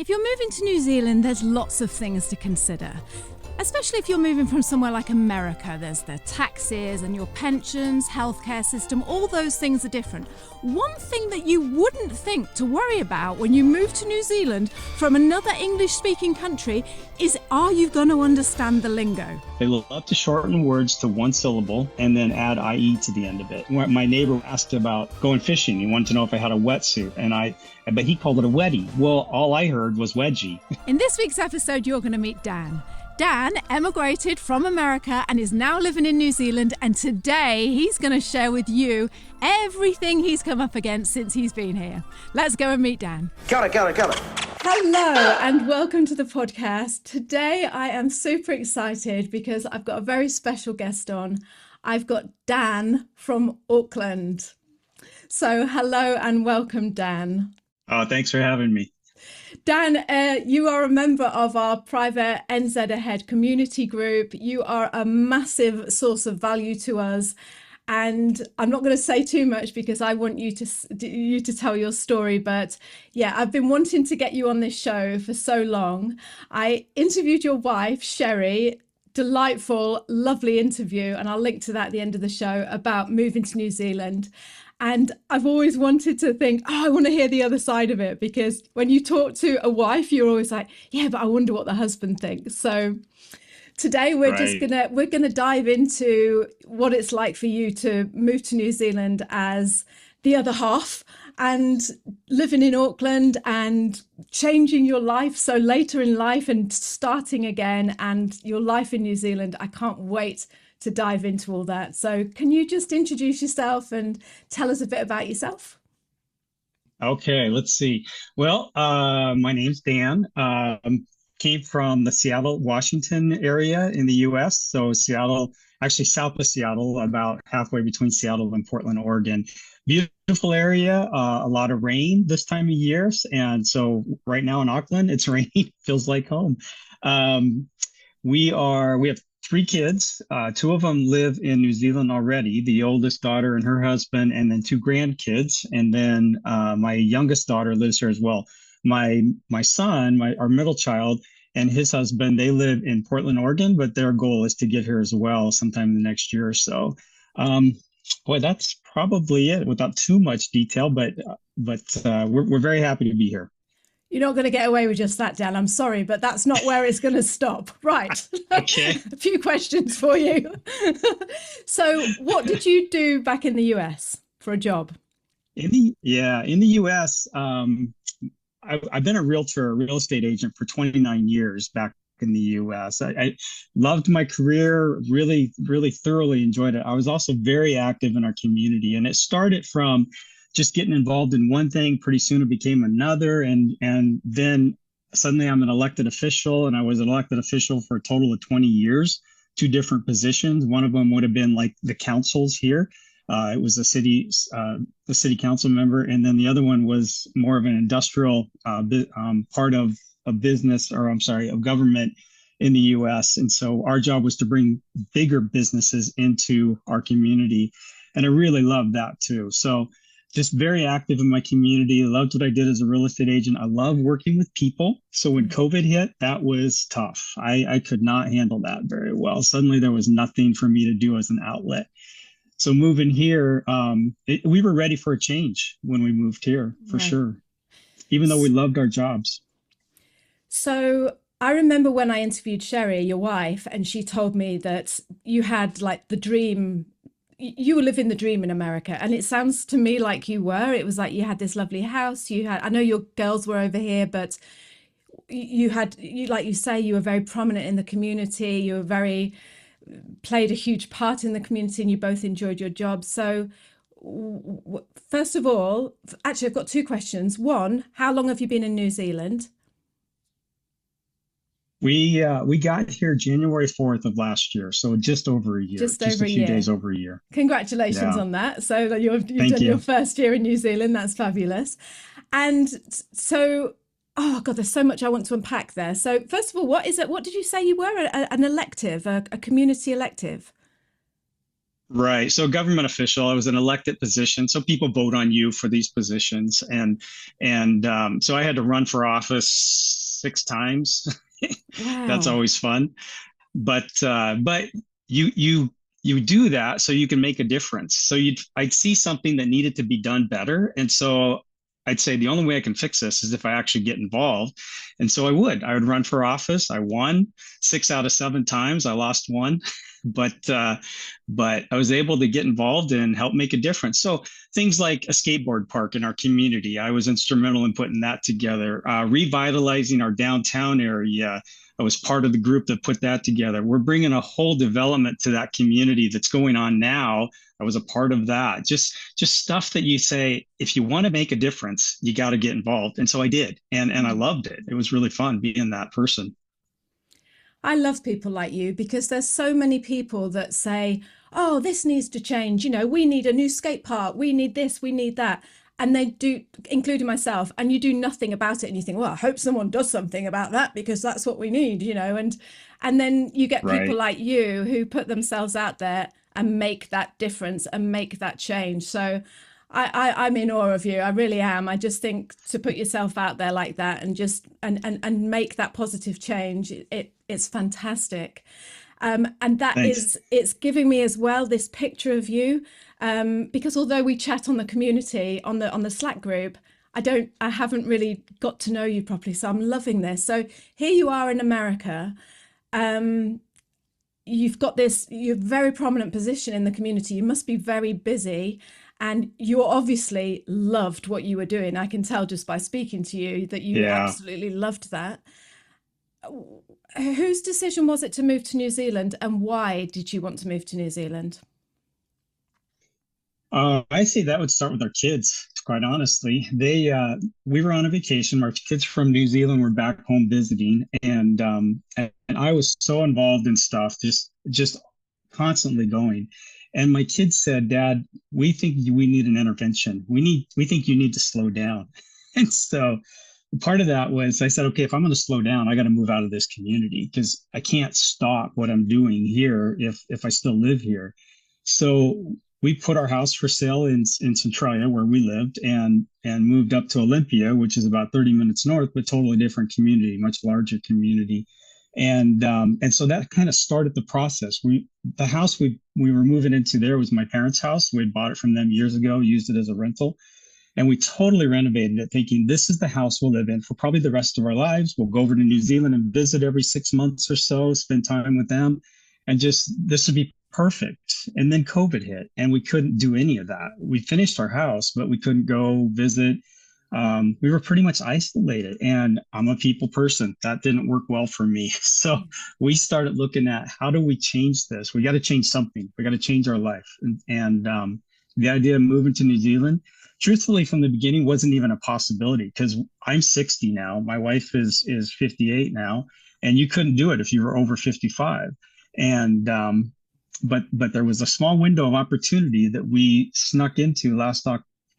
If you're moving to New Zealand, there's lots of things to consider. Especially if you're moving from somewhere like America, there's the taxes and your pensions, healthcare system, all those things are different. One thing that you wouldn't think to worry about when you move to New Zealand from another English-speaking country is, are you going to understand the lingo? They love to shorten words to one syllable and then add IE to the end of it. My neighbor asked about going fishing. He wanted to know if I had a wetsuit, but he called it a wedgie. Well, all I heard was wedgie. In this week's episode, you're going to meet Dan. Dan emigrated from America and is now living in New Zealand, and today he's going to share with you everything he's come up against since he's been here. Let's go and meet Dan. Got it. Hello and welcome to the podcast. Today I am super excited because I've got a very special guest on. I've got Dan from Auckland. So hello and welcome, Dan. Thanks for having me. Dan, you are a member of our private NZ Ahead community group. You are a massive source of value to us. And I'm not going to say too much because I want you to tell your story. But yeah, I've been wanting to get you on this show for so long. I interviewed your wife, Sherry. Delightful, lovely interview. And I'll link to that at the end of the show about moving to New Zealand. And I've always wanted to think, I want to hear the other side of it, because when you talk to a wife, you're always like, yeah, but I wonder what the husband thinks. So today we're gonna dive into what it's like for you to move to New Zealand as the other half and living in Auckland and changing your life. So later in life and starting again and your life in New Zealand. I can't wait to dive into all that. So can you just introduce yourself and tell us a bit about yourself? Okay, let's see. Well, my name's Dan. Came from the Seattle, Washington area in the US. So Seattle, actually south of Seattle, about halfway between Seattle and Portland, Oregon. Beautiful area, a lot of rain this time of year. And so right now in Auckland, it's raining, feels like home. We have 3 kids. 2 of them live in New Zealand already, the oldest daughter and her husband, and then 2 grandkids. And then my youngest daughter lives here as well. My son, our middle child, and his husband, they live in Portland, Oregon, but their goal is to get here as well sometime in the next year or so. Boy, that's probably it without too much detail, but we're very happy to be here. You're not going to get away with just that, Dan. I'm sorry, but that's not where it's going to stop. Right. Okay. A few questions for you. So what did you do back in the US for a job? In the US, I've been a real estate agent for 29 years back in the US. I loved my career, really, really thoroughly enjoyed it. I was also very active in our community, and it started from just getting involved in one thing. Pretty soon it became another. And then suddenly I'm an elected official, and I was an elected official for a total of 20 years, 2 different positions. One of them would have been like the councils here. It was the city council member. And then the other one was more of an industrial part of a business, of government in the US. And so our job was to bring bigger businesses into our community. And I really loved that too. So just very active in my community. I loved what I did as a real estate agent. I love working with people. So when COVID hit, that was tough. I could not handle that very well. Suddenly there was nothing for me to do as an outlet. So moving here, we were ready for a change when we moved here, for sure, even though we loved our jobs. So I remember when I interviewed Sherry, your wife, and she told me that you had like the dream. You were living the dream in America, and it sounds to me like you were. It was like you had this lovely house. I know your girls were over here, but like you say, you were very prominent in the community. You were played a huge part in the community, and you both enjoyed your job. So first of all, actually, I've got 2 questions. One, how long have you been in New Zealand? We got here January 4th of last year, so just over a year, just a few days over a year. Congratulations on that. So you've done your first year in New Zealand. That's fabulous. And so, oh God, there's so much I want to unpack there. So first of all, what is it? What did you say you were? An elective, a community elective? Right. So government official, I was an elected position. So people vote on you for these positions. And so I had to run for office 6 times. That's Wow. always fun. But you do that so you can make a difference. So I'd see something that needed to be done better, and so I'd say the only way I can fix this is if I actually get involved. And so I would run for office. I won 6 out of 7 times. I lost one, but but I was able to get involved and help make a difference. So things like a skateboard park in our community, I was instrumental in putting that together. Revitalizing our downtown area, I was part of the group that put that together. We're bringing a whole development to that community that's going on now. I was a part of that. Just stuff that you say, if you want to make a difference, you got to get involved. And so I did, and I loved it. It was really fun being that person. I love people like you because there's so many people that say, oh, this needs to change. We need a new skate park. We need this, we need that. And they do, including myself, and you do nothing about it. And you think, well, I hope someone does something about that because that's what we need. And then you get people Right. like you who put themselves out there and make that difference and make that change. So I'm in awe of you. I really am. I just think to put yourself out there like that and just and make that positive change, it's fantastic. And that Thanks. is, it's giving me as well this picture of you. Because although we chat on the community on the Slack group, I haven't really got to know you properly. So I'm loving this. So here you are in America. Um, you've got you're very prominent position in the community. You must be very busy. And you obviously loved what you were doing. I can tell just by speaking to you that you Yeah. absolutely loved that. Whose decision was it to move to New Zealand, and why did you want to move to New Zealand? I say that would start with our kids, quite honestly. We were on a vacation. Our kids from New Zealand were back home visiting, and I was so involved in stuff, just constantly going. And my kids said, "Dad, we think we need an intervention. We think you need to slow down." And so part of that was I said, okay, if I'm going to slow down, I got to move out of this community because I can't stop what I'm doing here if I still live here. So we put our house for sale in Centralia where we lived and moved up to Olympia, which is about 30 minutes north, but totally different community, much larger community. And so that kind of started the process. The house we were moving into there was my parents' house. We had bought it from them years ago, used it as a rental, and we totally renovated it, thinking this is the house we'll live in for probably the rest of our lives. We'll go over to New Zealand and visit every 6 months or so, spend time with them, and just this would be perfect. And then COVID hit, and we couldn't do any of that. We finished our house, but we couldn't go visit. We were pretty much isolated, and I'm a people person. That didn't work well for me. So we started looking at how do we change this? We got to change something. We got to change our life. And the idea of moving to New Zealand, truthfully, from the beginning, wasn't even a possibility because I'm 60 now. My wife is 58 now, and you couldn't do it if you were over 55. And but there was a small window of opportunity that we snuck into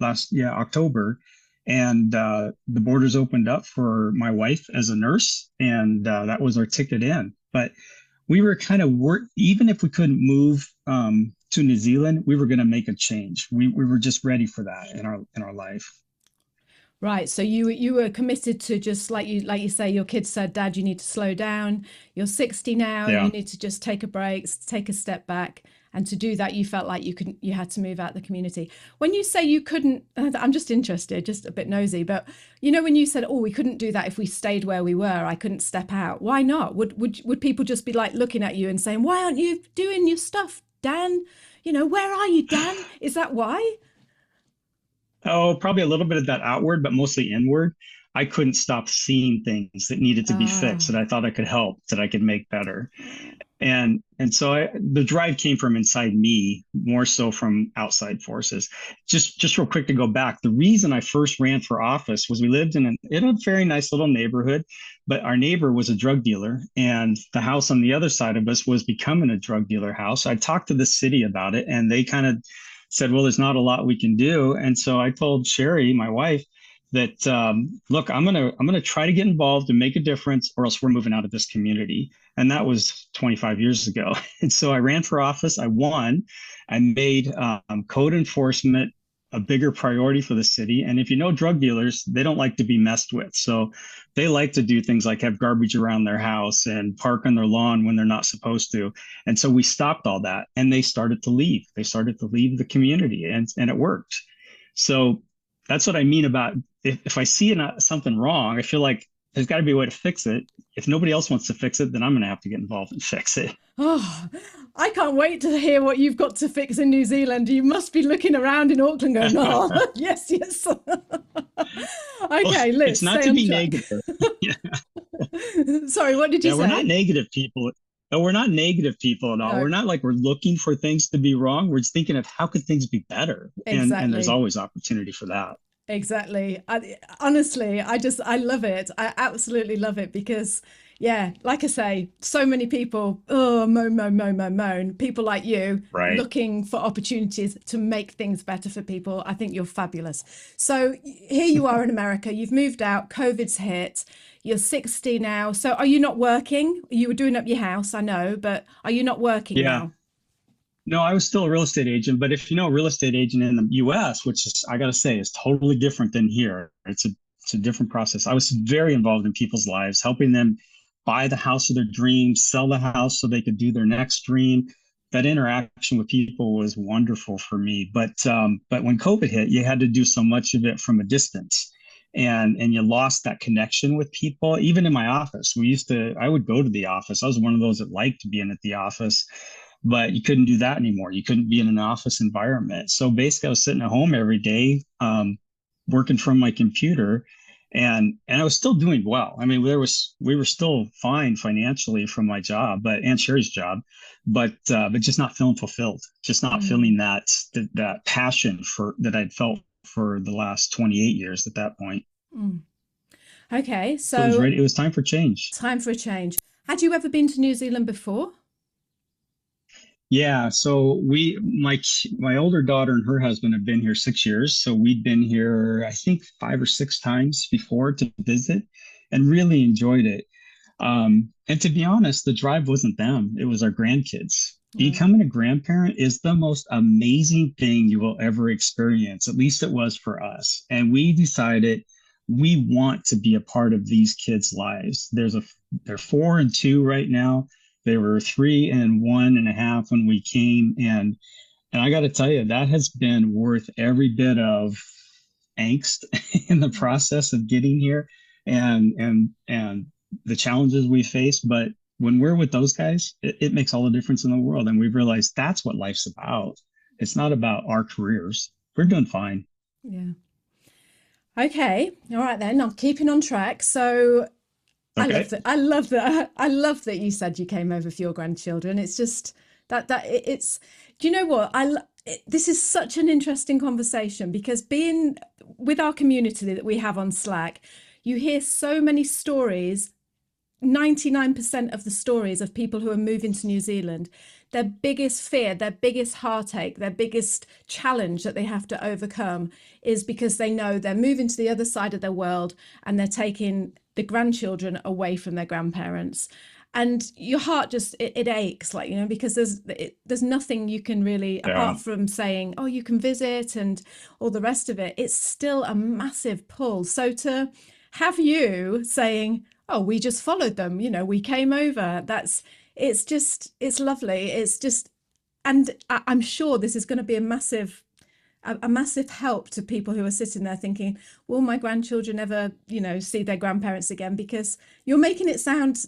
October, and the borders opened up for my wife as a nurse, and that was our ticket in. But we were kind of even if we couldn't move to New Zealand, we were going to make a change. We were just ready for that in our life. Right. So you were committed to, just like you say, your kids said, Dad, you need to slow down. You're 60 now. You Yeah. need to just take a break, take a step back. And to do that, you felt like you had to move out the community. When you say you couldn't, I'm just interested, just a bit nosy, but when you said, oh, we couldn't do that if we stayed where we were, I couldn't step out. Why not? Would people just be like looking at you and saying, why aren't you doing your stuff, Dan? Where are you, Dan? Is that why? Oh, probably a little bit of that outward, but mostly inward. I couldn't stop seeing things that needed to be fixed that Ah. I thought I could help, that I could make better. And so the drive came from inside me more so from outside forces. Just real quick to go back, the reason I first ran for office was we lived in a very nice little neighborhood, but our neighbor was a drug dealer, and the house on the other side of us was becoming a drug dealer house. I talked to the city about it, and they kind of said, well, there's not a lot we can do. And so I told Sherry, my wife, that look, I'm gonna try to get involved and make a difference, or else we're moving out of this community. And that was 25 years ago. And so I ran for office. I won. I made code enforcement a bigger priority for the city. And if you know drug dealers, they don't like to be messed with. So they like to do things like have garbage around their house and park on their lawn when they're not supposed to. And so we stopped all that and they started to leave. They started to leave the community and it worked. So that's what I mean about if I see something wrong, I feel like there's got to be a way to fix it. If nobody else wants to fix it, then I'm going to have to get involved and fix it. Oh, I can't wait to hear what you've got to fix in New Zealand. You must be looking around in Auckland going, oh, yes, yes. Well, Okay, Liz, it's not stay to on be track. negative. Yeah. Sorry, what did you Yeah, we're not say? negative people. No, we're not negative people at all. No, We're not like we're looking for things to be wrong. We're just thinking of how could things be better? And there's exactly. always opportunity for that. Exactly. Honestly, I love it. I absolutely love it because, yeah, like I say, so many people, oh, moan, moan, moan, moan, moan. People like you Right. looking for opportunities to make things better for people. I think you're fabulous. So here you are in America. You've moved out. COVID's hit. You're 60 now. So are you not working? You were doing up your house, I know, but are you not working Yeah. now? No, I was still a real estate agent, but if you know a real estate agent in the US, which is I gotta say is totally different than here. It's a different process. I was very involved in people's lives, helping them buy the house of their dreams, sell the house so they could do their next dream. That interaction with people was wonderful for me. But when COVID hit, you had to do so much of it from a distance. And you lost that connection with people. Even in my office, I would go to the office. I was one of those that liked being at the office, but you couldn't do that anymore. You couldn't be in an office environment. So basically, I was sitting at home every day, working from my computer, and I was still doing well. I mean, we were still fine financially from my job, and Sherry's job, but just not feeling fulfilled, just not feeling Mm, that passion for that I'd felt for the last 28 years at that point. mm. Okay, So it was so ready. It was time for change. time for a change. Had you ever been to New Zealand before? Yeah, so my older daughter and her husband have been here 6 years. So we'd been here, I think, 5 or 6 times before to visit, and really enjoyed it. And to be honest, the drive wasn't them; it was our grandkids. Mm, Becoming a grandparent is the most amazing thing you will ever experience. At least it was for us. And we decided we want to be a part of these kids' lives. They're 4 and 2 right now. They were 3 and 1.5 when we came, and I got to tell you, that has been worth every bit of angst in the mm. process of getting here, and the challenges we face. But when we're with those guys, it makes all the difference in the world, and we've realized that's what life's about. It's not about our careers. We're doing fine. Yeah. Okay. All right then. I'm keeping on track. So I love Okay. that. I love that. I love that you said you came over for your grandchildren. It's just it's. Do you know what? This is such an interesting conversation because being with our community that we have on Slack, you hear so many stories. 99% of the stories of people who are moving to New Zealand, their biggest fear, their biggest heartache, their biggest challenge that they have to overcome is because they know they're moving to the other side of their world and they're taking the grandchildren away from their grandparents. And your heart just it aches, like, because there's nothing you can really, Yeah. apart from saying, oh, you can visit and all the rest of it. It's still a massive pull. So to have you saying, oh, we just followed them, we came over, it's lovely. It's just, and I'm sure this is going to be a massive help to people who are sitting there thinking, will my grandchildren ever, see their grandparents again? Because you're making it sound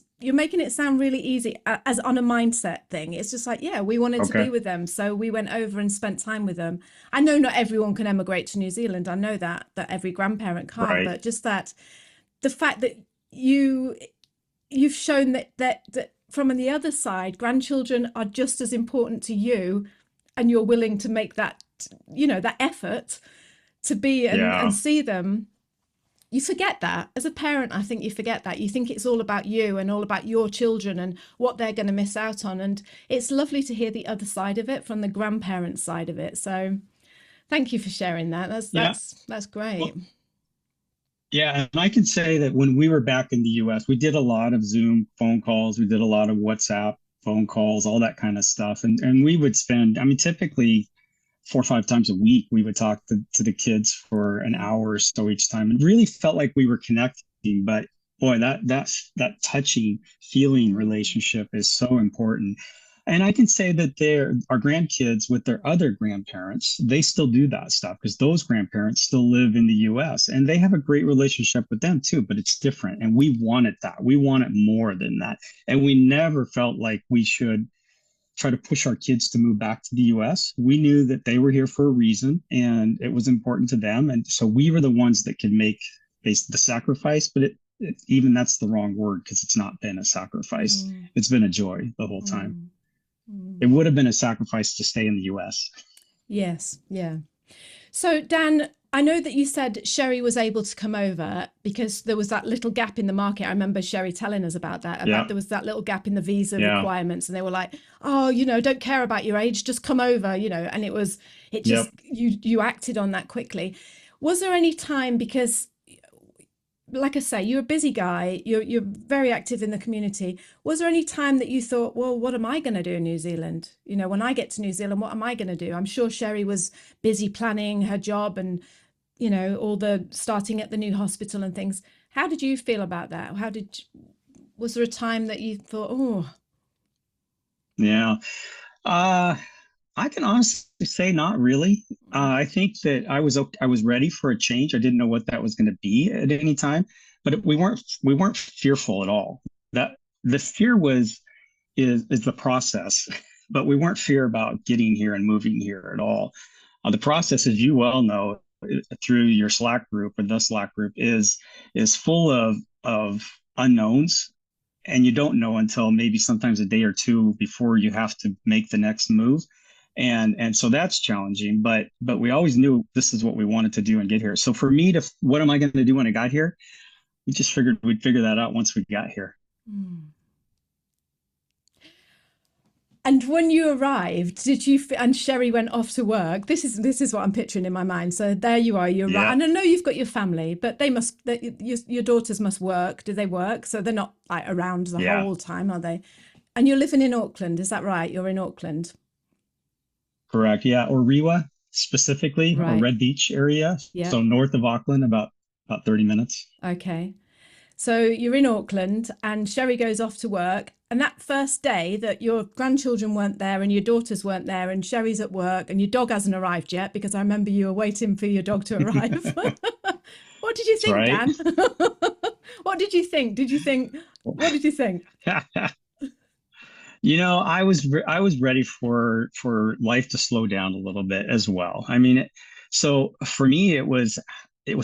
really easy as on a mindset thing. It's just like, yeah, we wanted to be Okay. with them, so we went over and spent time with them. I know not everyone can emigrate to New Zealand. I know that every grandparent can't, Right. but just that the fact that you you've shown that from the other side, grandchildren are just as important to you, and you're willing to make that effort to be and Yeah. see them. You forget that as a parent. I think you forget that. You think it's all about you and all about your children and what they're going to miss out on. And it's lovely to hear the other side of it, from the grandparent side of it. So thank you for sharing that. that's Yeah. that's that's great. Well, yeah, and I can say that when we were back in the US, we did a lot of Zoom phone calls, we did a lot of WhatsApp phone calls, all that kind of stuff. And we would spend, I mean, typically 4 or 5 times a week. We would talk to the kids for an hour or so each time, and really felt like we were connecting. But boy, that touching, feeling relationship is so important. And I can say that our grandkids with their other grandparents, they still do that stuff because those grandparents still live in the US and they have a great relationship with them too, but it's different. And we wanted that. We wanted more than that. And we never felt like we should try to push our kids to move back to the US. We knew that they were here for a reason and it was important to them. And so we were the ones that could make the sacrifice, but even that's the wrong word because it's not been a sacrifice. It's been a joy the whole time. It would have been a sacrifice to stay in the US. Yes, yeah. So Dan, I know that you said Sherry was able to come over because there was that little gap in the market. I remember Sherry telling us about that, there was that little gap in the visa requirements, and they were like, oh, don't care about your age, just come over, and you acted on that quickly. Was there any time, because like I say, you're a busy guy, you're very active in the community. Was there any time that you thought, well, what am I going to do in New Zealand? When I get to New Zealand, what am I going to do? I'm sure Sherry was busy planning her job and, all the starting at the new hospital and things. How did you feel about that? Was there a time that you thought, oh. Yeah. I can honestly say not really. I think that I was ready for a change. I didn't know what that was going to be at any time, but we weren't fearful at all. That the fear is the process, but we weren't fear about getting here and moving here at all. The process, as you well know, through your Slack group or the Slack group, is full of unknowns. And you don't know until maybe sometimes a day or two before you have to make the next move. And so that's challenging, but we always knew this is what we wanted to do and get here. So for me what am I going to do when I got here? We just figured we'd figure that out once we got here. And when you arrived, and Sherry went off to work, this is what I'm picturing in my mind. So there you are, you're right. And I know you've got your family, but your daughters must work. Do they work? So they're not like around the whole time, are they? And you're living in Auckland, is that right? You're in Auckland. Correct. Yeah. Or Rewa specifically, or Red Beach area. Yeah. So north of Auckland, about 30 minutes. Okay. So you're in Auckland and Sherry goes off to work. And that first day that your grandchildren weren't there and your daughters weren't there and Sherry's at work and your dog hasn't arrived yet, because I remember you were waiting for your dog to arrive. What did you think, Dan? What did you think? What did you think? I was ready for life to slow down a little bit as well. I mean, so for me, it was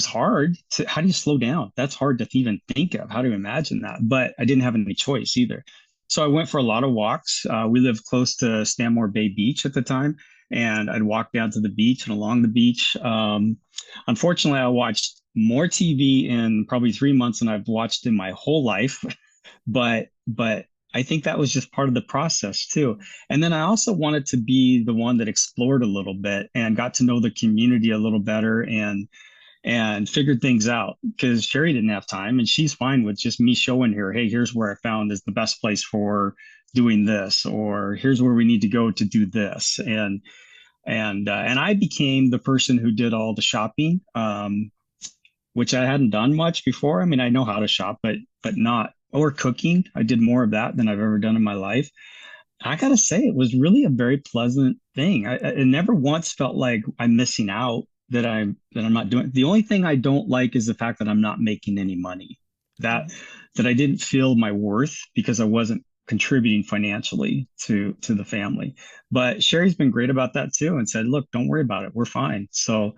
hard how do you slow down? That's hard to even think of, how to imagine that, but I didn't have any choice either. So I went for a lot of walks. We lived close to Stanmore Bay Beach at the time, and I'd walk down to the beach and along the beach. Unfortunately, I watched more TV in probably 3 months than I've watched in my whole life, but I think that was just part of the process too. And then I also wanted to be the one that explored a little bit and got to know the community a little better and figured things out, because Sherry didn't have time and she's fine with just me showing her, hey, here's where I found is the best place for doing this, or here's where we need to go to do this. And I became the person who did all the shopping, which I hadn't done much before. I mean, I know how to shop, but not, or cooking. I did more of that than I've ever done in my life. I gotta say, it was really a very pleasant thing. I never once felt like I'm missing out, that I'm not doing. The only thing I don't like is the fact that I'm not making any money, that I didn't feel my worth because I wasn't contributing financially to the family. But Sherry's been great about that too, and said, look, don't worry about it, we're fine. So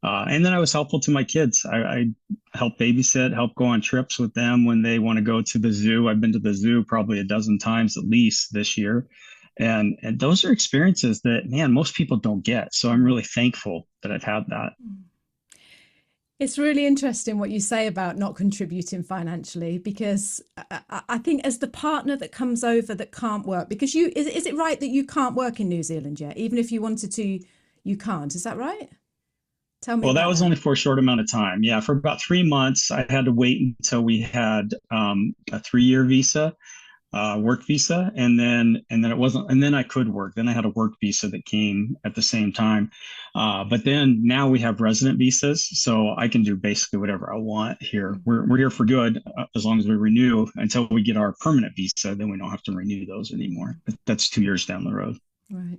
and then I was helpful to my kids. I help babysit, help go on trips with them when they want to go to the zoo. I've been to the zoo probably a dozen times at least this year. And those are experiences that, man, most people don't get. So I'm really thankful that I've had that. It's really interesting what you say about not contributing financially, because I think as the partner that comes over that can't work, because is it right that you can't work in New Zealand yet? Even if you wanted to, you can't. Is that right? Tell me. Well, that was only for a short amount of time. Yeah, for about 3 months, I had to wait until we had a 3-year visa. work visa, and then it wasn't, and then I could work. Then I had a work visa that came at the same time. But then now we have resident visas, so I can do basically whatever I want here. We're here for good as long as we renew until we get our permanent visa. Then we don't have to renew those anymore. But that's 2 years down the road. Right.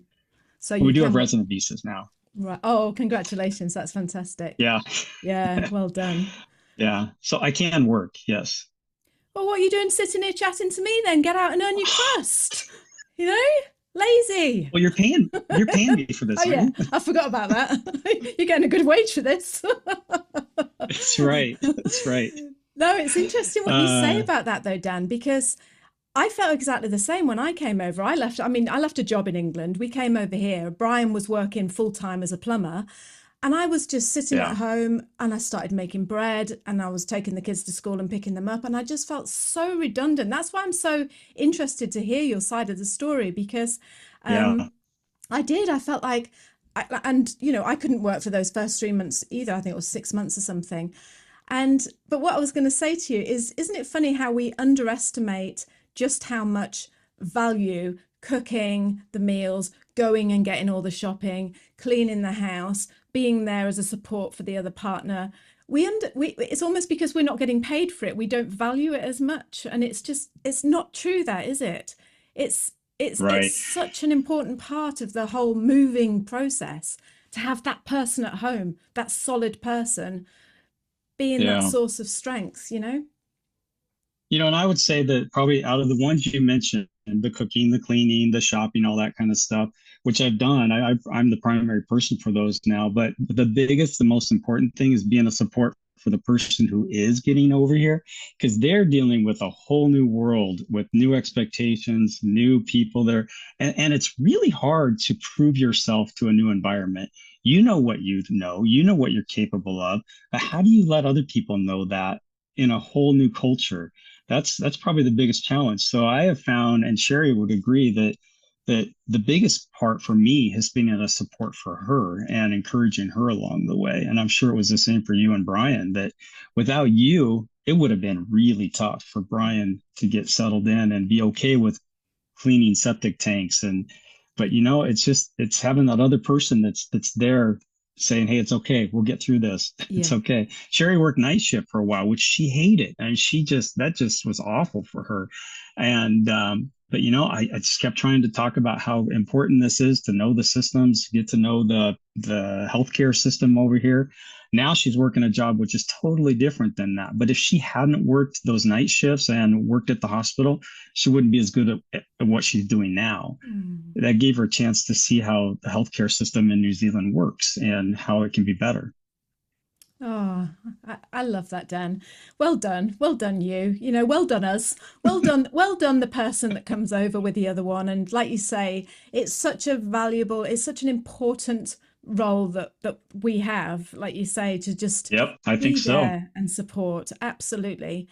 So But we you do have can resident visas now. right. Oh, congratulations. That's fantastic. Yeah, Yeah, well done. yeah. So I can work. Yes. Well, what are you doing sitting here chatting to me then? Get out and earn your crust. You know? Lazy. Well, you're paying me for Oh this, yeah, aren't you? I forgot about that. You're getting a good wage for this. That's right. That's right. No, it's interesting what you say Uh, about that though, Dan, because I felt exactly the same when I came over. I left a job in England. We came over here. Brian was working full time as a plumber. And I was just sitting yeah. at home and I started making bread and I was taking the kids to school and picking them up. And I just felt so redundant. That's why I'm so interested to hear your side of the story because Yeah. um, I did. I felt like, and you know, I couldn't work for those first 3 months either. I think it was 6 months or something. But what I was going to say to you is, isn't it funny how we underestimate just how much value cooking the meals, going and getting all the shopping, cleaning the house, being there as a support for the other partner. It's almost because we're not getting paid for it, we don't value it as much. And it's not true that, is it? It's it's Right. such an important part of the whole moving process to have that person at home, that solid person being that Yeah. source of strength, you know? And I would say that probably out of the ones you mentioned, the cooking, the cleaning, the shopping, all that kind of stuff, which I've done, I'm the primary person for those now. But the biggest, the most important thing is being a support for the person who is getting over here, because they're dealing with a whole new world with new expectations, new people there. And it's really hard to prove yourself to a new environment. You know what you know what you're capable of, but how do you let other people know that in a whole new culture? That's probably the biggest challenge. So I have found, and Sherry would agree, that the biggest part for me has been in a support for her and encouraging her along the way. And I'm sure it was the same for you and Brian, that without you, it would have been really tough for Brian to get settled in and be okay with cleaning septic tanks. But it's having that other person that's there saying, hey, it's okay, we'll get through this. It's Yeah. okay. Sherry worked night shift for a while, which she hated, and that just was awful for her. And but I just kept trying to talk about how important this is to know the systems, get to know the healthcare system over here. Now she's working a job which is totally different than that. But if she hadn't worked those night shifts and worked at the hospital, she wouldn't be as good at what she's doing now. Mm. That gave her a chance to see how the healthcare system in New Zealand works and how it can be better. Oh, I love that, Dan. Well done. Well done, you. You know, well done us. Well done the person that comes over with the other one. And like you say, it's such an important role that we have, like you say, to just Yep, I think be so. there and support. Absolutely.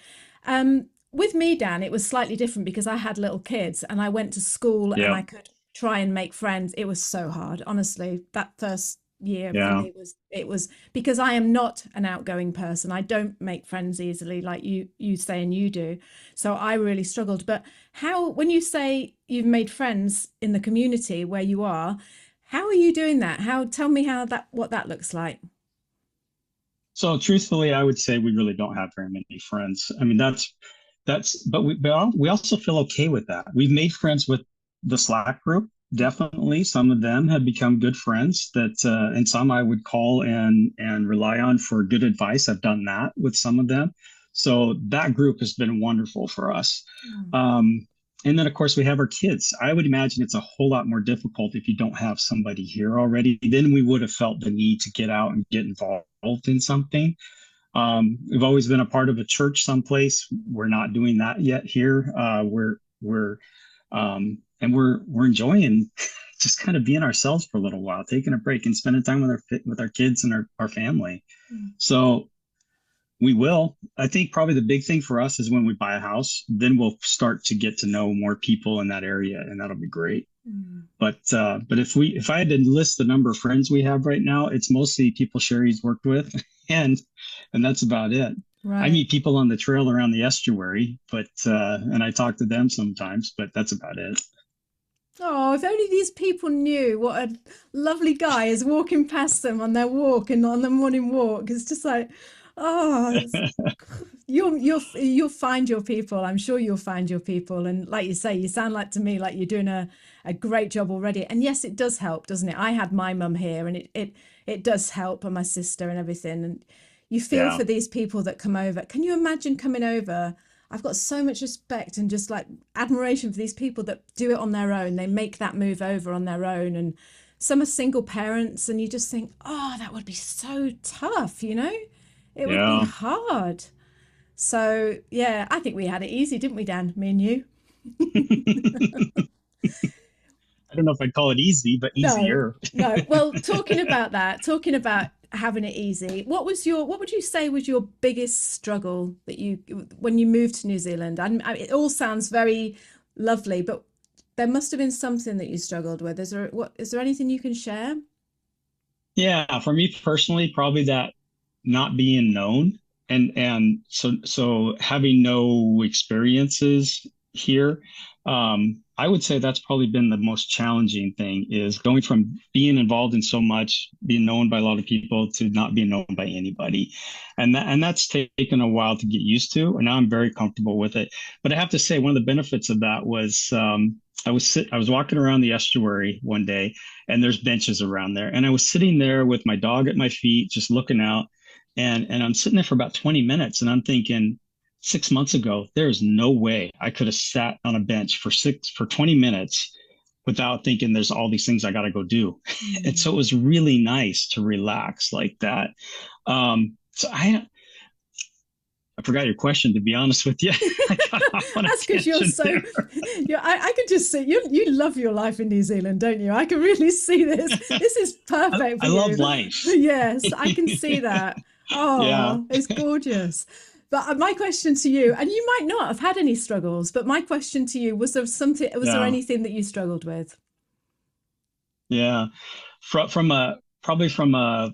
With me, Dan, it was slightly different because I had little kids and I went to school and I Yeah, could try and make friends. It was so hard, honestly. That first year for yeah. me was because I am not an outgoing person. I don't make friends easily like you say and you do. So I really struggled. But how, when you say you've made friends in the community where you are, how are you doing that? Tell me what that looks like. So truthfully, I would say we really don't have very many friends. I mean, but we also feel okay with that. We've made friends with the Slack group. Definitely, some of them have become good friends and some I would call and rely on for good advice. I've done that with some of them. So that group has been wonderful for us. Mm. Um, and then, of course, we have our kids. I would imagine it's a whole lot more difficult if you don't have somebody here already. Then we would have felt the need to get out and get involved in something. We've always been a part of a church someplace. We're not doing that yet here. And we're enjoying just kind of being ourselves for a little while, taking a break and spending time with our kids and our family. Mm. So we will. I think probably the big thing for us is when we buy a house, then we'll start to get to know more people in that area, and that'll be great. Mm. But if I had to list the number of friends we have right now, it's mostly people Sherry's worked with, and and that's about it. I Right. meet people on the trail around the estuary, but and I talk to them sometimes, but that's about it. Oh, if only these people knew what a lovely guy is walking past them on their walk and on the morning walk. It's just like, oh, you'll find your people. I'm sure you'll find your people. And like you say, you sound like to me like you're doing a great job already. And yes, it does help, doesn't it? I had my mum here, and it does help, and my sister and everything. And you feel Yeah, for these people that come over. Can you imagine coming over? I've got so much respect and just like admiration for these people that do it on their own. They make that move over on their own. And some are single parents, and you just think, oh, that would be so tough, you know? It would be yeah. hard. So, yeah, I think we had it easy, didn't we, Dan? Me and you? I don't know if I'd call it easy, but No, easier. no. Well, talking about having it easy, what would you say was your biggest struggle that you when you moved to New Zealand? It all sounds very lovely, but there must have been something that you struggled with. Is there anything you can share? Yeah, for me personally, probably that not being known, and so having no experiences here. I would say that's probably been the most challenging thing, is going from being involved in so much, being known by a lot of people, to not being known by anybody. And that's taken a while to get used to. And now I'm very comfortable with it. But I have to say, one of the benefits of that was I was walking around the estuary one day, and there's benches around there. And I was sitting there with my dog at my feet, just looking out. And I'm sitting there for about 20 minutes, and I'm thinking, 6 months ago, there's no way I could have sat on a bench for 20 minutes without thinking there's all these things I got to go do. And Mm. so it was really nice to relax like that. So I forgot your question, to be honest with you. I got off on a That's because you're tangent so there. I could just see you love your life in New Zealand, don't you? I can really see this. This is perfect for I love you. life. Yes, I can see that. Yeah. Oh, it's gorgeous. But my question to you, and you might not have had any struggles, but my question to you, was there Yeah. anything that you struggled with? Yeah. From a probably from a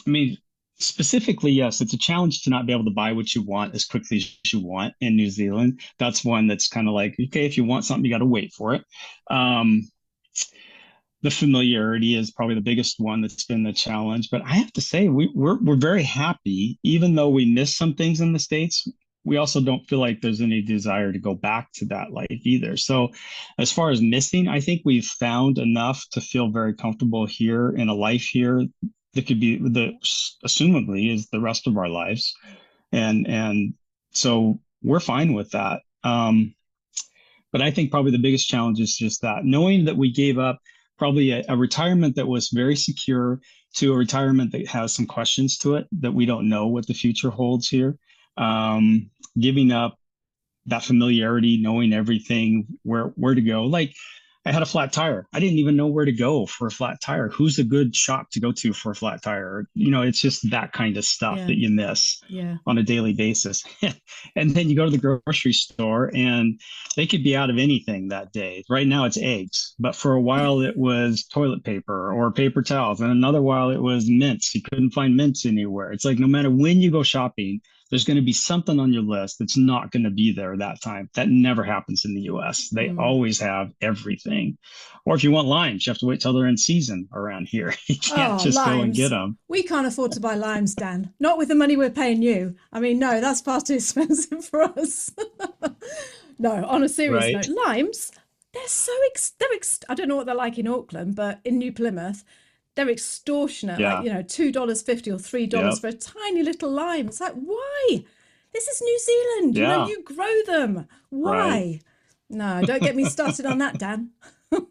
I mean, specifically, yes, it's a challenge to not be able to buy what you want as quickly as you want in New Zealand. That's one that's kind of like, okay, if you want something, you got to wait for it. Um, the familiarity is probably the biggest one that's been the challenge. But I have to say, we're very happy, even though we miss some things in the States. We also don't feel like there's any desire to go back to that life either. So, as far as missing, I think we've found enough to feel very comfortable here in a life here that could be the assumably is the rest of our lives, and so we're fine with that. But I think probably the biggest challenge is just that, knowing that we gave up probably a retirement that was very secure to a retirement that has some questions to it, that we don't know what the future holds here. Giving up that familiarity, knowing everything, where to go. Like, I had a flat tire. I didn't even know where to go for a flat tire. Who's a good shop to go to for a flat tire? It's just that kind of stuff Yeah, that you miss yeah, on a daily basis. And then you go to the grocery store, and they could be out of anything that day. Right now it's eggs, but for a while it was toilet paper or paper towels, and another while it was mints. You couldn't find mints anywhere. It's like no matter when you go shopping, there's going to be something on your list that's not going to be there that time. That never happens in the US. They mm. always have everything. Or if you want limes, you have to wait till they're in season around here. You can't Oh, just go and get limes. them. We can't afford to buy limes, Dan. Not with the money we're paying you. I mean, no, that's far too expensive for us. No, on a serious Right. note, limes, I don't know what they're like in Auckland, but in New Plymouth, they're extortionate, like, Yeah. you know, $2.50 or $3 Yep. for a tiny little lime. It's like, why? This is New Zealand. You know, Yeah. you grow them. Right. Why? No, don't get me started on that, Dan. But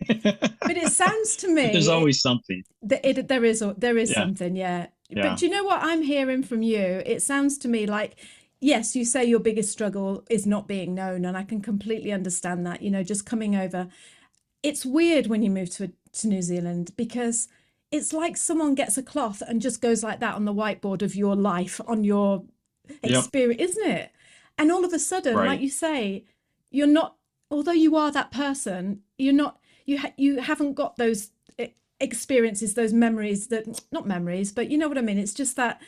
it sounds to But there's me always something. there is Yeah. something, yeah. But Yeah. do you know what I'm hearing from you? It sounds to me like, yes, you say your biggest struggle is not being known, and I can completely understand that. You know, just coming over. It's weird when you move to New Zealand, because it's like someone gets a cloth and just goes like that on the whiteboard of your life, on your Yep. experience, isn't it? And all of a sudden, like Right. you say, you're not, although you are that person, you're not, you haven't got those experiences, those memories, that not memories, but you know what I mean. It's just that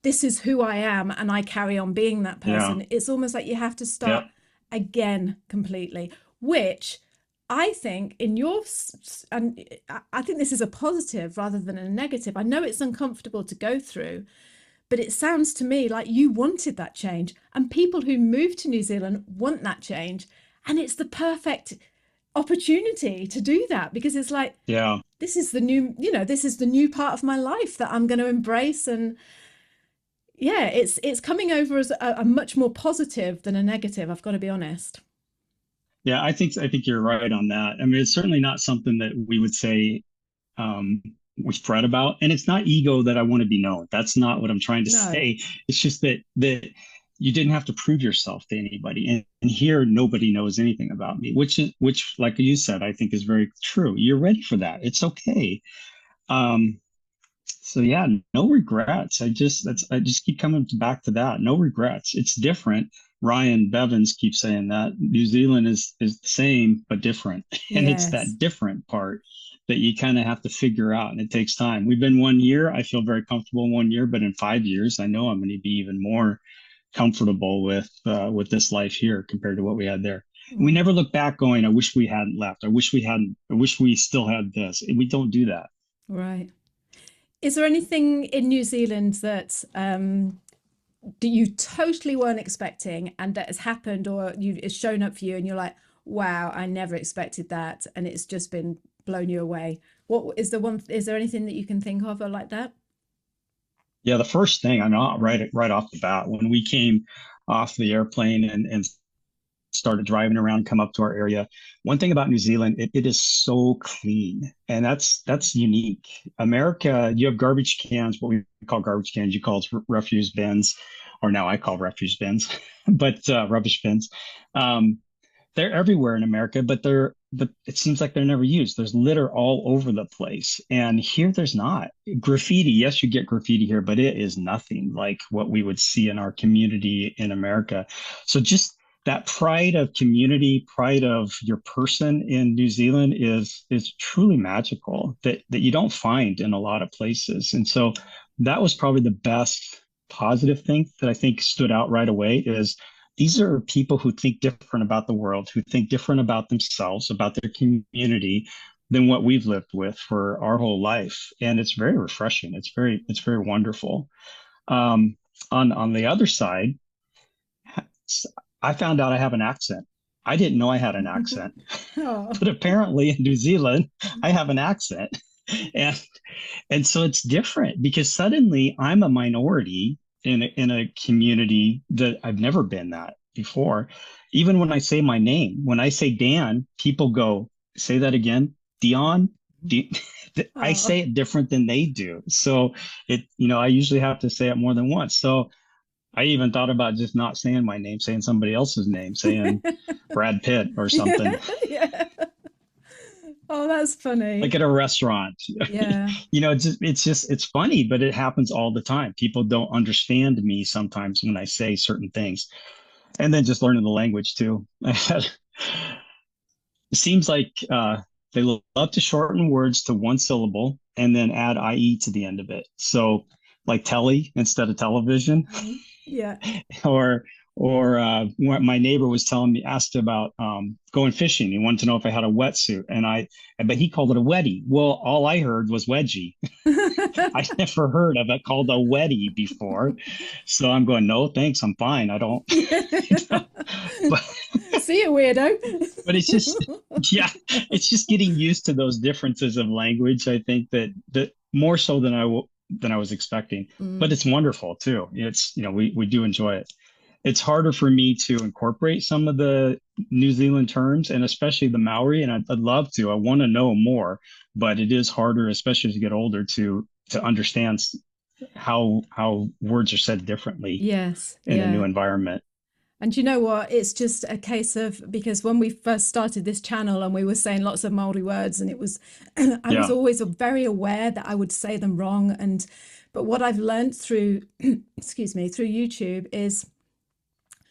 this is who I am and I carry on being that Yeah. person. It's almost like you have to Yeah. start again completely, which I think in your, and I think this is a positive rather than a negative. I know it's uncomfortable to go through, but it sounds to me like you wanted that change, and people who move to New Zealand want that change, and it's the perfect opportunity to do that, because it's like, Yeah. this is the new, this is the new part of my life that I'm going to embrace. And yeah, it's coming over as a much more positive than a negative, I've got to be honest. Yeah, I think you're right on that. I mean, it's certainly not something that we would say um, we fret about, and it's not ego that I want to be known. That's not what I'm trying to No. say. It's just that you didn't have to prove yourself to anybody, and here nobody knows anything about me, which, like you said, I think is very true. You're ready for that. It's okay. Um, so yeah, no regrets. I just keep coming back to that. No regrets. It's different. Ryan Bevins keeps saying that New Zealand is the same but different. And it's Yes. that different part that you kind of have to figure out, and it takes time. We've been 1 year. I feel very comfortable in 1 year, but in 5 years, I know I'm going to be even more comfortable with this life here compared to what we had there. And we Mm. never look back going, I wish we hadn't left. I wish we hadn't. I wish we still had this. We don't do that. Right. Is there anything in New Zealand that you totally weren't expecting and that has happened, or it's shown up for you and you're like, wow, I never expected that, and it's just been blown you away? What is the one, is there anything that you can think of or like that? Yeah, the first thing I know right off the bat when we came off the airplane and started driving around, come up to our area. One thing about New Zealand, it is so clean, and that's unique. America, you have garbage cans, what we call garbage cans, you call it refuse bins, or now I call refuse bins, but rubbish bins. Um, they're everywhere in America, but it seems like they're never used. There's litter all over the place. And here there's not. Graffiti, yes, you get graffiti here, but it is nothing like what we would see in our community in America. So just that pride of community, pride of your person in New Zealand is truly magical that you don't find in a lot of places. And so that was probably the best positive thing that I think stood out right away is these are people who think different about the world, who think different about themselves, about their community than what we've lived with for our whole life. And it's very refreshing. It's very wonderful. Um, on the other side, I found out I have an accent. I didn't know I had an accent, Oh. but apparently in New Zealand, I have an accent. And and so it's different because suddenly I'm a minority in a community that I've never been that before. Even when I say my name, when I say Dan, people go, say that again, Dion. D-. I Oh. say it different than they do. So I usually have to say it more than once. So I even thought about just not saying my name, saying somebody else's name, saying Brad Pitt or something, Yeah, yeah. Oh, that's funny. like at a restaurant. Yeah. It's funny, but it happens all the time. People don't understand me sometimes when I say certain things. And then just learning the language too. It seems like they love to shorten words to one syllable and then add IE to the end of it. So like telly instead of television. Mhm. Yeah. or what my neighbor was telling me, asked about going fishing. He wanted to know if I had a wetsuit, but he called it a wedgie. Well, all I heard was wedgie. I never heard of it called a wedgie before, so I'm going, no, thanks, I'm fine. I don't. Yeah. but See you, weirdo. but it's just yeah, it's just getting used to those differences of language. I think that more so than I was expecting, but Mm. it's wonderful too. It's we do enjoy it. It's harder for me to incorporate some of the New Zealand terms and especially the Maori. And I'd love to. I want to know more, but it is harder, especially as you get older, to understand how words are said differently Yes, in a new yeah. environment. And you know what? It's just a case of, because when we first started this channel and we were saying lots of Maori words, and it was, I was Yeah, always very aware that I would say them wrong. But what I've learned through, excuse me, through YouTube is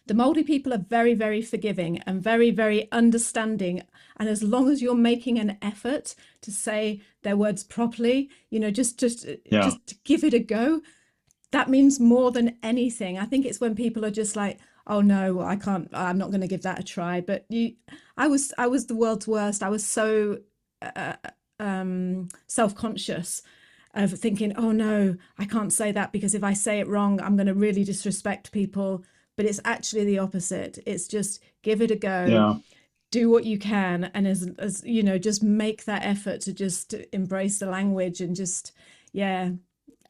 The Māori people are very, very forgiving and very, very understanding. And as long as you're making an effort to say their words properly, you know, Yeah. just to give it a go, that means more than anything. I think it's when people are just like, oh no, I can't, I'm not going to give that a try. But I was the world's worst. I was so uh, self-conscious of thinking, oh no, I can't say that because if I say it wrong, I'm going to really disrespect people. But it's actually the opposite. It's just give it a go, Yeah. do what you can, and as you know, just make that effort to just embrace the language and just, yeah,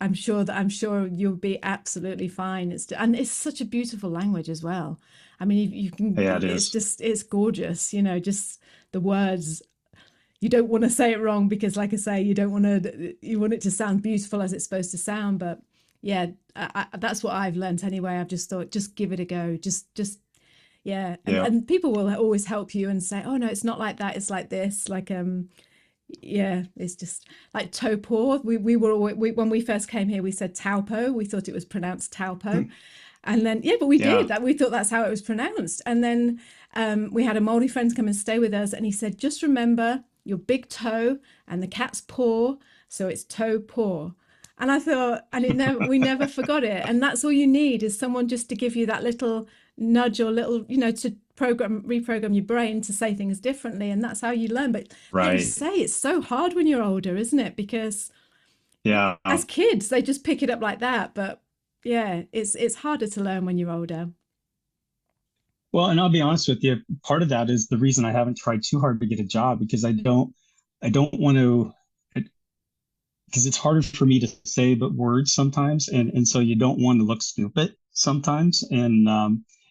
I'm sure you'll be absolutely fine. And it's such a beautiful language as well. I mean, you can, Yeah, it it's is. just, it's gorgeous, you know, just the words. You don't want to say it wrong because, like I say, you want it to sound beautiful as it's supposed to sound. But yeah, that's what I've learned anyway. I've just thought, just give it a go. Yeah. Yeah. And people will always help you and say, oh no, it's not like that. It's like this. Like, yeah, it's just like Topor. When we first came here, we said Taupo. We thought it was pronounced Taupo. And then, yeah, but we did Yeah. that. We thought that's how it was pronounced. And then we had a Māori friend come and stay with us. And he said, just remember your big toe and the cat's paw. So it's toe paw. And I thought, and we never forgot it. And that's all you need is someone just to give you that little nudge or little, you know, to reprogram your brain to say things differently. And that's how you learn. But like you Right. say, it's so hard when you're older, isn't it? Because Yeah. as kids, they just pick it up like that. But yeah, it's harder to learn when you're older. Well, and I'll be honest with you, part of that is the reason I haven't tried too hard to get a job because I don't want to, because it's harder for me to say the words sometimes, and so you don't want to look stupid sometimes, and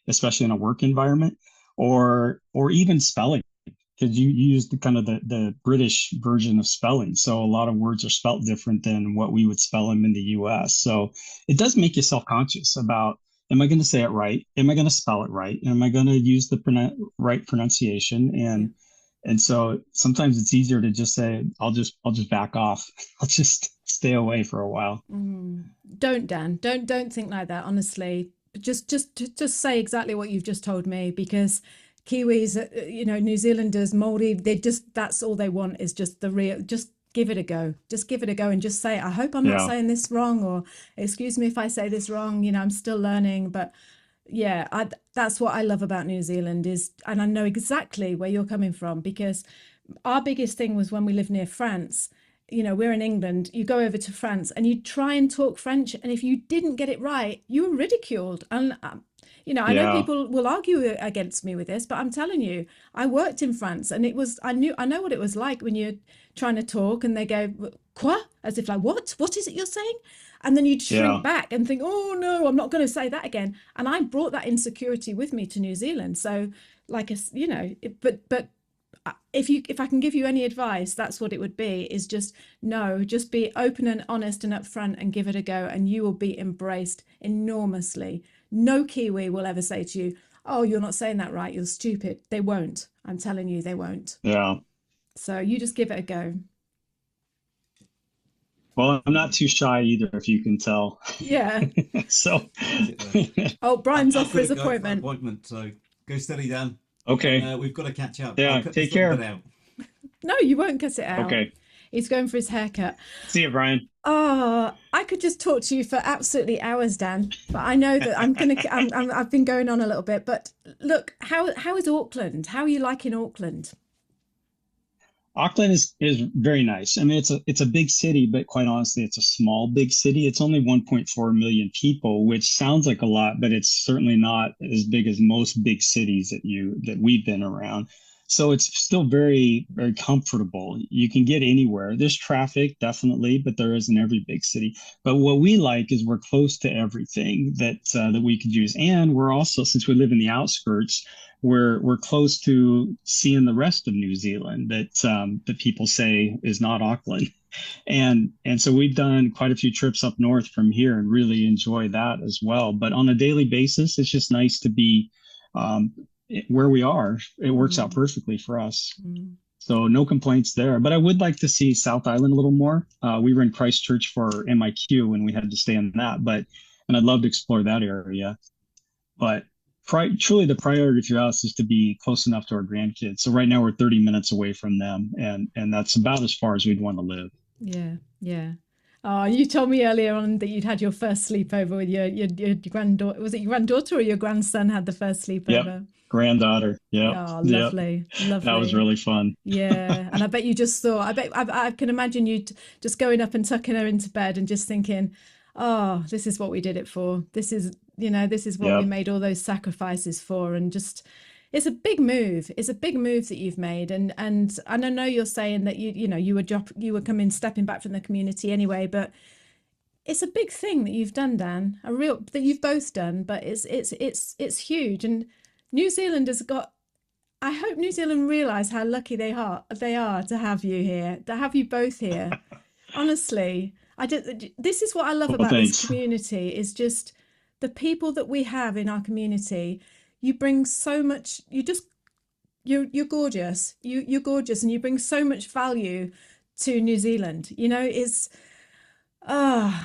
especially in a work environment, or even spelling, because you use the kind of the British version of spelling, so a lot of words are spelt different than what we would spell them in the U.S. So it does make you self-conscious about, am I going to say it right? Am I going to spell it right? Am I going to use the right pronunciation? Yeah. And so sometimes it's easier to just say, I'll just back off. I'll just stay away for a while. Mm. Don't, Dan. Don't think like that. Honestly, just say exactly what you've just told me because Kiwis, you know, New Zealanders, Maori, they just that's all they want is just the real. Just give it a go. Just give it a go and just say, I hope I'm not Yeah. saying this wrong, or excuse me if I say this wrong. You know, I'm still learning, but yeah, that's what I love about New Zealand is, and I know exactly where you're coming from because our biggest thing was when we lived near France. You know, we're in England, you go over to France and you try and talk French. And if you didn't get it right, you were ridiculed. And, you know, I know Yeah. people will argue against me with this, but I'm telling you, I worked in France and I know what it was like when you're trying to talk and they go, quoi? As if like, what is it you're saying? And then you'd shrink Yeah. back and think, oh no, I'm not going to say that again. And I brought that insecurity with me to New Zealand. So, like, you know, but if I can give you any advice, that's what it would be, is just no, just be open and honest and upfront and give it a go and you will be embraced enormously. No Kiwi will ever say to you, oh, you're not saying that right, you're stupid. They won't. I'm telling you, they won't. Yeah. So you just give it a go. Well, I'm not too shy either, if you can tell. Yeah. So, That's it then. Oh, Brian's off I've for got his to go for an appointment. appointment, so go steady, Dan. okay. We've got to catch up. I'll Yeah. cut Take this little bit care. out. No, you won't cut it out. Okay. He's going for his haircut. See you, Brian. Oh, I could just talk to you for absolutely hours, Dan. But I know that I've been going on a little bit. But look, how is Auckland? How are you liking Auckland? Auckland is very nice. I mean, it's a big city, but quite honestly, it's a small big city. It's only 1.4 million people, which sounds like a lot, but it's certainly not as big as most big cities that we've been around. So it's still very, very comfortable. You can get anywhere. There's traffic, definitely, but there is in every big city. But what we like is we're close to everything that we could use, and we're also, since we live in the outskirts, we're close to seeing the rest of New Zealand that people say is not Auckland. And so we've done quite a few trips up north from here and really enjoy that as well. But on a daily basis, it's just nice to be um, where we are. It works out Mm, perfectly for us. mm. So no complaints there. But I would like to see South Island a little more. We were in Christchurch for MIQ and we had to stay in that, and I'd love to explore that area. But truly the priority for us is to be close enough to our grandkids. So right now we're 30 minutes away from them, and that's about as far as we'd want to live. Yeah, yeah. Oh, you told me earlier on that you'd had your first sleepover with your granddaughter. Was it your granddaughter or your grandson had the first Yep. sleepover? Granddaughter. Yep. Oh, Yep. lovely, That was lovely. really fun. Yeah, and I bet you just thought, I can imagine you just going up and tucking her into bed and just thinking, oh, this is what we did it for. This is, this is what we Yep. made all those sacrifices for. And just, it's a big move. It's a big move that you've made. And I know you're saying that you were stepping back from the community anyway, but it's a big thing that you've done, Dan, that you've both done, but it's huge. And New Zealand has got, I hope New Zealand realise how lucky they are to have you here, to have you both here. Honestly, this is what I love Well, about this thanks. community is just the people that we have in our community. You bring so much, you're gorgeous. You're gorgeous and you bring so much value to New Zealand. It's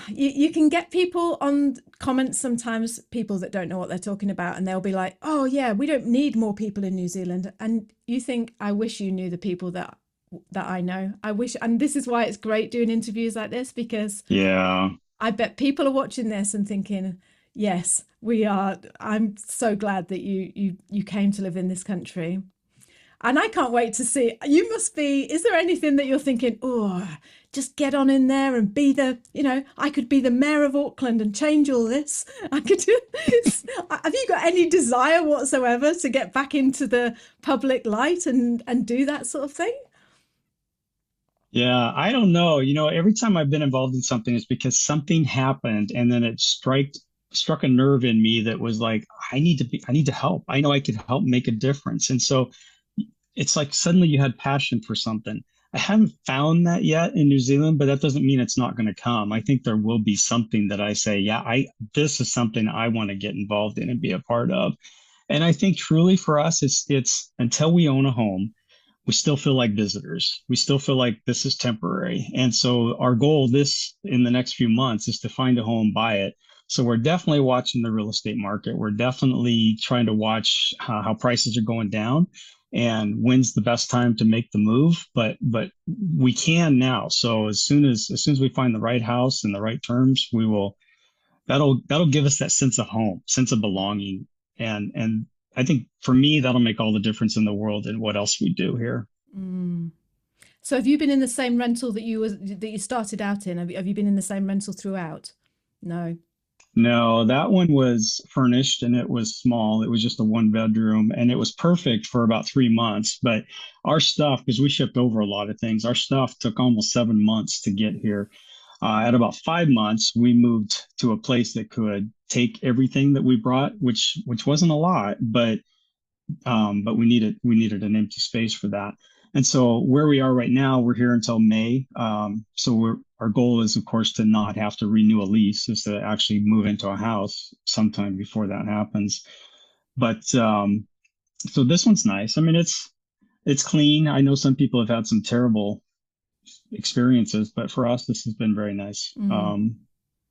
you can get people on comments sometimes, people that don't know what they're talking about, and they'll be like, oh yeah, we don't need more people in New Zealand. And you think, I wish you knew the people that I know. I wish, and this is why it's great doing interviews like this, because Yeah. I bet people are watching this and thinking, yes, we are. I'm so glad that you came to live in this country. And I can't wait to see. You must be, is there anything that you're thinking, oh, just get on in there and be I could be the mayor of Auckland and change all this. I could do this. Have you got any desire whatsoever to get back into the public light and do that sort of thing? Yeah, I don't know. Every time I've been involved in something, it's because something happened and then it struck a nerve in me that was like, I need to help. I know I could help make a difference. And so it's like suddenly you had passion for something. I haven't found that yet in New Zealand, but that doesn't mean it's not going to come. I think there will be something that I say, yeah, this is something I want to get involved in and be a part of. And I think truly for us, it's until we own a home, we still feel like visitors. We still feel like this is temporary. And so our goal in the next few months is to find a home, buy it. So we're definitely watching the real estate market. We're definitely trying to watch how prices are going down and when's the best time to make the move. But we can now. So as soon as we find the right house and the right terms, we will. That'll give us that sense of home, sense of belonging, and I think for me that'll make all the difference in the world in what else we do here. Mm. So have you been in the same rental that you started out in? Have you been in the same rental throughout? No. No, that one was furnished and it was small. It was just a one bedroom and it was perfect for about 3 months. But our stuff, because we shipped over a lot of things, our stuff took almost 7 months to get here. At about 5 months, we moved to a place that could take everything that we brought, which wasn't a lot, but we needed an empty space for that. And so where we are right now, we're here until May. So our goal is, of course, to not have to renew a lease, is to actually move into a house sometime before that happens. But so this one's nice. I mean, it's clean. I know some people have had some terrible experiences, but for us, this has been very nice. Mm.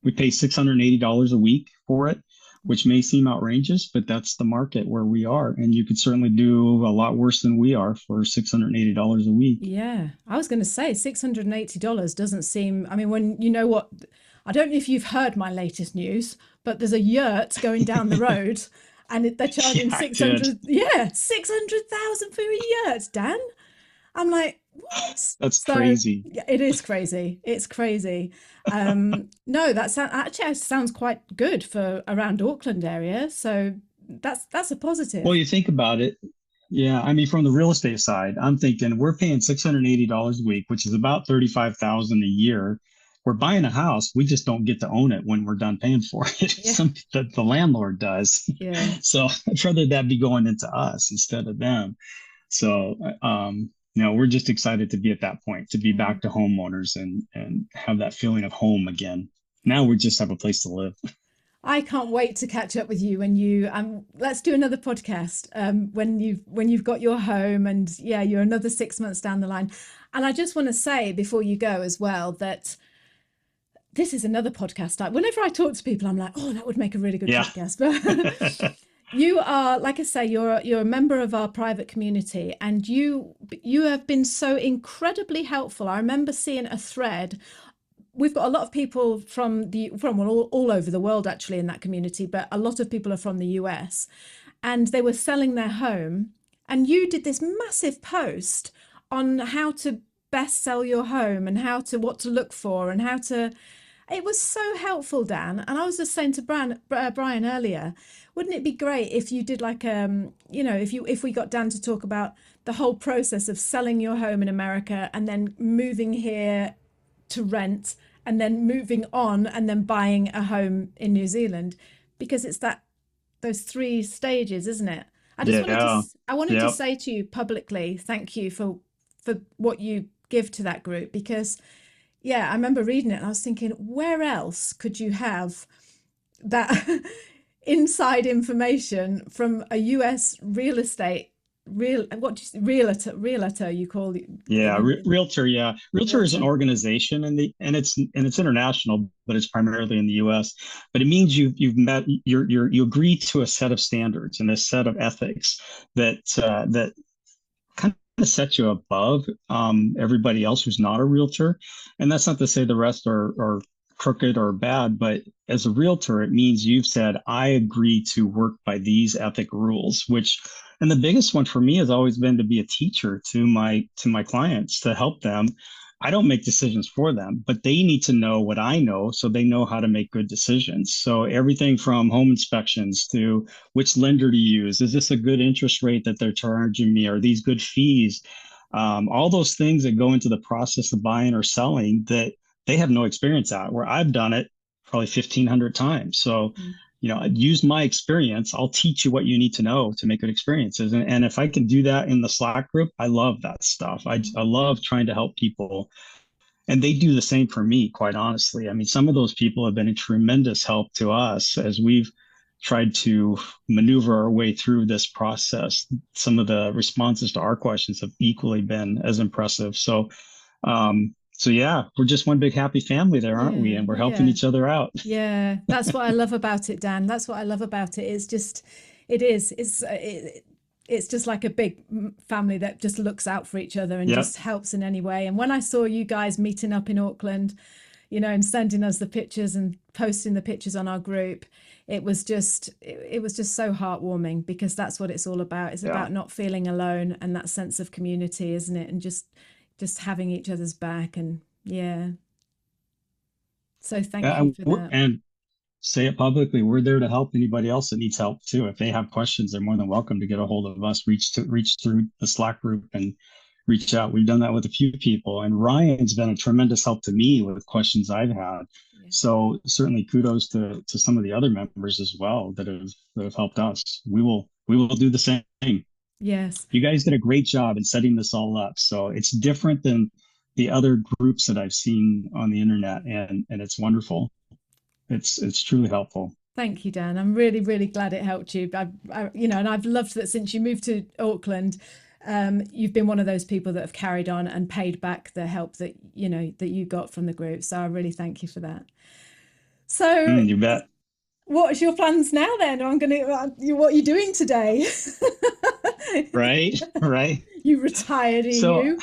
We pay $680 a week for it, which may seem outrageous, but that's the market where we are. And you could certainly do a lot worse than we are for $680 a week. Yeah, I was going to say $680 doesn't seem, I mean, when what, I don't know if you've heard my latest news, but there's a yurt going down the road and they're charging Yeah, 600, 600,000 for a yurt, Dan. I'm like, what? that's So crazy. yeah, it is crazy. It's crazy. No, actually sounds quite good for around Auckland area. So that's a positive. Well, you think about it. Yeah, I mean, from the real estate side, I'm thinking we're paying $680 a week, which is about 35,000 a year. We're buying a house. We just don't get to own it when we're done paying for it. Yeah. Something that the landlord does. Yeah. So I'd rather that be going into us instead of them. So, we're just excited to be at that point, to be back to homeowners and have that feeling of home again. Now we just have a place to live. I can't wait to catch up with you when you let's do another podcast when you've got your home and you're another 6 months down the line. And I just want to say before you go as well that this is another podcast. Whenever I talk to people, I'm like, oh, that would make a really good podcast. But You are, like I say, you're a member of our private community, and you have been so incredibly helpful. I remember seeing a thread. We've got a lot of people from all over the world actually in that community, but a lot of people are from the US, and they were selling their home, and you did this massive post on how to best sell your home and what to look for and how to. It was so helpful, Dan. And I was just saying to Brian earlier, wouldn't it be great if you did like if we got Dan to talk about the whole process of selling your home in America and then moving here to rent and then moving on and then buying a home in New Zealand, because it's those 3 stages, isn't it? I wanted to say to you publicly, thank you for what you give to that group, because yeah, I remember reading it and I was thinking, where else could you have that inside information from a US realtor you call it? Yeah, realtor. Yeah, realtor is an organization, and it's international, but it's primarily in the U.S. But it means you agree to a set of standards and a set of ethics that kind of set you above everybody else who's not a realtor. And that's not to say the rest are crooked or bad, but as a realtor, it means you've said, I agree to work by these ethic rules, and the biggest one for me has always been to be a teacher to my clients, to help them. I don't make decisions for them, but they need to know what I know so they know how to make good decisions. So everything from home inspections to which lender to use. Is this a good interest rate that they're charging me? Are these good fees? All those things that go into the process of buying or selling that they have no experience at, where I've done it probably 1,500 times. So, use my experience. I'll teach you what you need to know to make good experiences. And if I can do that in the Slack group, I love that stuff. I love trying to help people. And they do the same for me, quite honestly. I mean, some of those people have been a tremendous help to us as we've tried to maneuver our way through this process. Some of the responses to our questions have equally been as impressive. So yeah, we're just one big happy family there, aren't we? And we're helping each other out. Yeah, that's what I love about it, Dan. That's what I love about it. It's just like a big family that just looks out for each other and just helps in any way. And when I saw you guys meeting up in Auckland, and sending us the pictures and posting the pictures on our group, it was just so heartwarming, because that's what it's all about. It's about not feeling alone and that sense of community, isn't it? And just having each other's back. And so thank you for that. And say it publicly, we're there to help anybody else that needs help too. If they have questions, they're more than welcome to get a hold of us, reach through the Slack group and reach out. We've done that with a few people, and Ryan's been a tremendous help to me with questions I've had. So certainly kudos to some of the other members as well that have helped us. We will do the same. Yes. You guys did a great job in setting this all up. So it's different than the other groups that I've seen on the internet, and it's wonderful. It's truly helpful. Thank you, Dan. I'm really, really glad it helped you. And I've loved that since you moved to Auckland, you've been one of those people that have carried on and paid back the help that you got from the group. So I really thank you for that. So you bet. What's your plans now then? What are you doing today? Right. You retired, you?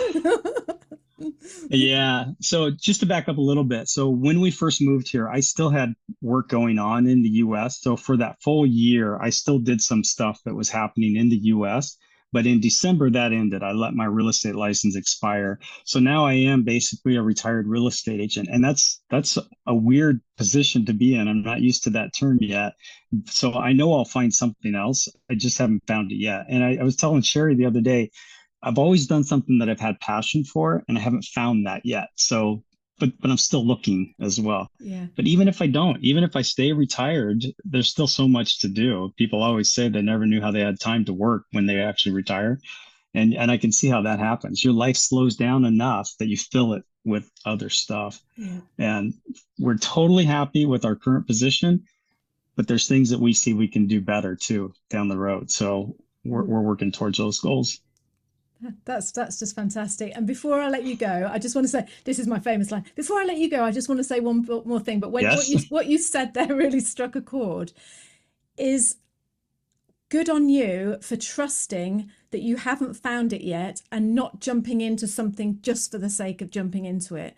Yeah. So just to back up a little bit. So when we first moved here, I still had work going on in the US. So for that full year, I still did some stuff that was happening in the US. But in December, that ended. I let my real estate license expire. So now I am basically a retired real estate agent. And that's a weird position to be in. I'm not used to that term yet. So I know I'll find something else. I just haven't found it yet. And I was telling Sherry the other day, I've always done something that I've had passion for, and I haven't found that yet. So, but I'm still looking as well. Yeah. But even if I stay retired, there's still so much to do. People always say they never knew how they had time to work when they actually retire. And I can see how that happens. Your life slows down enough that you fill it with other stuff. Yeah. And we're totally happy with our current position, but there's things that we see we can do better too down the road. So we're working towards those goals. That's just fantastic. And before I let you go, I just want to say, this is my famous line. Before I let you go, I just want to say one more thing. But what you said there really struck a chord. Is good on you for trusting that you haven't found it yet and not jumping into something just for the sake of jumping into it.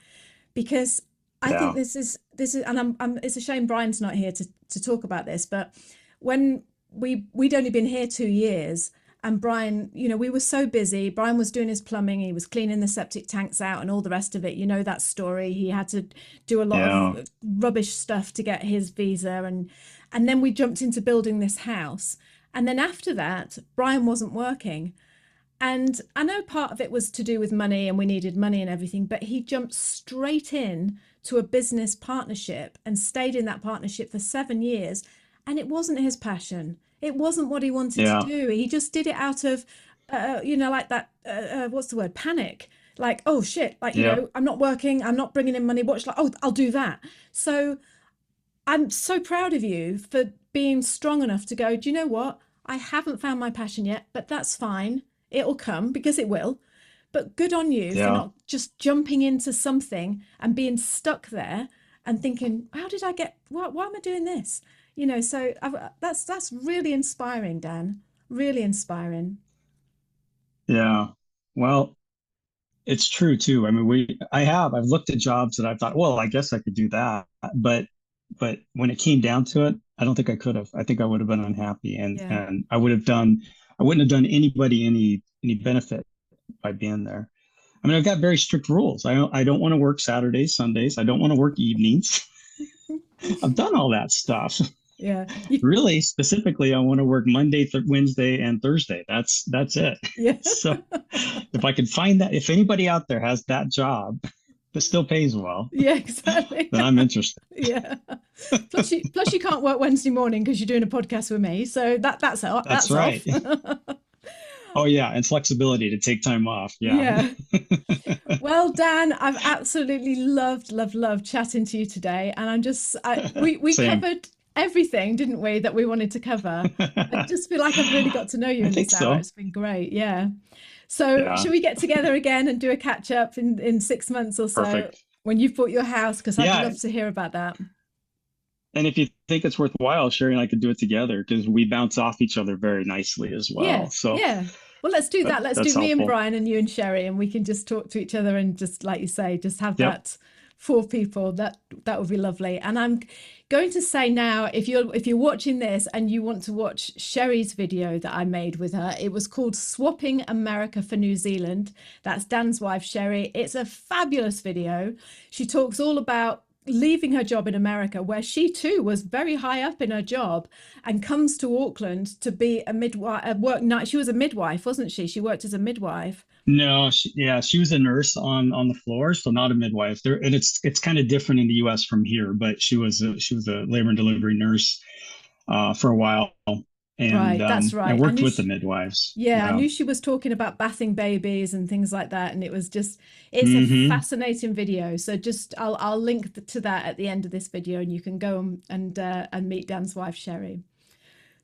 Because I think this is, and it's a shame Brian's not here to talk about this, but when we'd only been here 2 years, and Brian, you know, we were so busy. Brian was doing his plumbing, he was cleaning the septic tanks out and all the rest of it. You know that story. He had to do a lot of rubbish stuff to get his visa, and then we jumped into building this house. And then after that, Brian wasn't working. And I know part of it was to do with money, and we needed money and everything, but he jumped straight in to a business partnership and stayed in that partnership for 7 years. And it wasn't his passion. It wasn't what he wanted to do. He just did it out of, you know, like that, what's the word? Panic. Like, oh shit, like, you know, I'm not working, I'm not bringing in money. Watch, like, oh, I'll do that. So I'm so proud of you for being strong enough to go, do you know what? I haven't found my passion yet, but that's fine. It'll come, because it will. But good on you for not just jumping into something and being stuck there and thinking, how did I get, why am I doing this? You know, so that's really inspiring, Dan. Really inspiring. Yeah. Well, it's true too. I mean, I've looked at jobs that I thought, well, I guess I could do that. But when it came down to it, I don't think I could have. I think I would have been unhappy, and I wouldn't have done anybody any benefit by being there. I mean, I've got very strict rules. I don't want to work Saturdays, Sundays. I don't want to work evenings. I've done all that stuff. Yeah. Really, specifically, I want to work Monday, Wednesday, and Thursday. That's it. Yeah. So if I could find that, if anybody out there has that job that still pays well, yeah, exactly, then I'm interested. Yeah. Plus you can't work Wednesday morning because you're doing a podcast with me. So that's right. Off. Oh yeah, and flexibility to take time off. Yeah. Well, Dan, I've absolutely loved chatting to you today, and we covered everything, didn't we, that we wanted to cover. I just feel like I've really got to know you in this hour. It's been great. Yeah. So should we get together again and do a catch up in 6 months or so? Perfect. When you've bought your house? Because I'd love to hear about that. And if you think it's worthwhile, Sherry and I could do it together, because we bounce off each other very nicely as well. Yeah. So well, let's do that. Let's do me helpful. And Brian and you and Sherry, and we can just talk to each other and just, like you say, just have that 4 people. That would be lovely. And I'm going to say now, if you're watching this and you want to watch Sherry's video that I made with her, it was called Swapping America for New Zealand. That's Dan's wife, Sherry. It's a fabulous video. She talks all about leaving her job in America, where she too was very high up in her job, and comes to Auckland to be a midwife. She was a midwife, wasn't she? She worked as a midwife. No, she was a nurse on the floor, so not a midwife. And it's kind of different in the U.S. from here, but she was a labor and delivery nurse for a while. And, right, that's right. I worked with the midwives. Yeah, I knew she was talking about bathing babies and things like that, and it's a fascinating video. So I'll link to that at the end of this video, and you can go and meet Dan's wife, Sherry.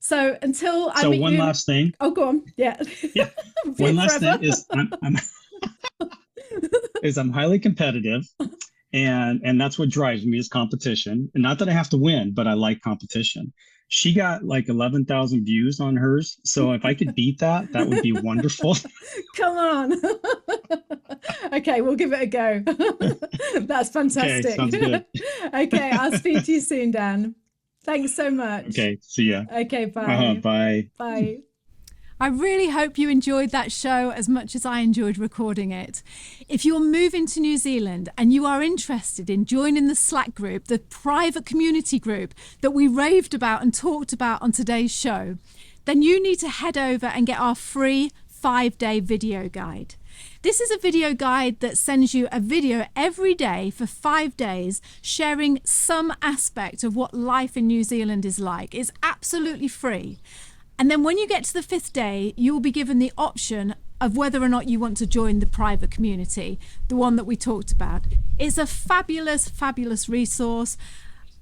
So until I meet one you... last thing. Oh, go on. Yeah. One last thing is I'm highly competitive. And that's what drives me, is competition. And not that I have to win, but I like competition. She got like 11,000 views on hers. So if I could beat that would be wonderful. Come on. Okay, we'll give it a go. That's fantastic. Okay, sounds good. Okay, I'll speak to you soon, Dan. Thanks so much. Okay, see ya. Okay, bye. Bye. Bye. I really hope you enjoyed that show as much as I enjoyed recording it. If you're moving to New Zealand and you are interested in joining the Slack group, the private community group that we raved about and talked about on today's show, then you need to head over and get our free 5-day video guide. This is a video guide that sends you a video every day for 5 days, sharing some aspect of what life in New Zealand is like. It's absolutely free. And then when you get to the 5th day, you will be given the option of whether or not you want to join the private community, the one that we talked about. It's a fabulous, fabulous resource.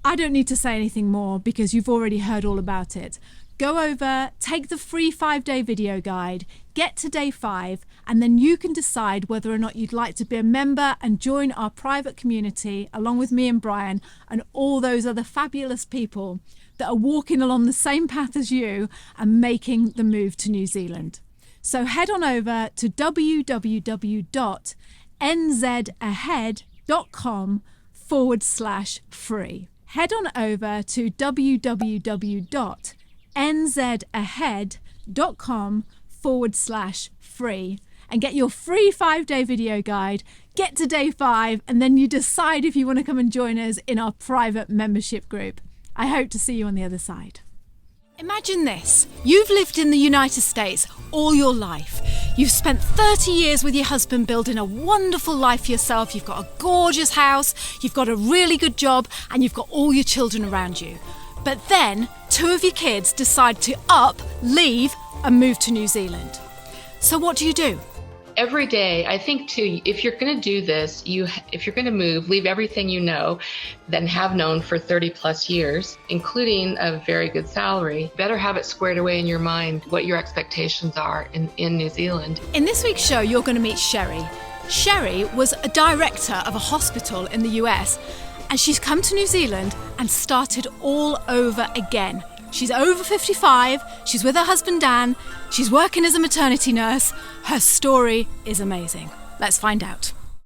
I don't need to say anything more because you've already heard all about it. Go over, take the free 5-day video guide, get to day 5, and then you can decide whether or not you'd like to be a member and join our private community along with me and Brian and all those other fabulous people that are walking along the same path as you and making the move to New Zealand. So head on over to www.nzahead.com/free. Head on over to www.nzahead.com/free and get your free 5-day video guide. Get to day 5 and then you decide if you want to come and join us in our private membership group. I hope to see you on the other side. Imagine this. You've lived in the United States all your life. You've spent 30 years with your husband building a wonderful life for yourself. You've got a gorgeous house, you've got a really good job, and you've got all your children around you. But then 2 of your kids decide to leave, and move to New Zealand. So what do? Every day, I think too, if you're going to do this, if you're going to move, leave everything you know, then have known for 30 plus years, including a very good salary. Better have it squared away in your mind what your expectations are in New Zealand. In this week's show, you're going to meet Sherry. Sherry was a director of a hospital in the US, and she's come to New Zealand and started all over again. She's over 55, she's with her husband Dan, she's working as a maternity nurse. Her story is amazing. Let's find out.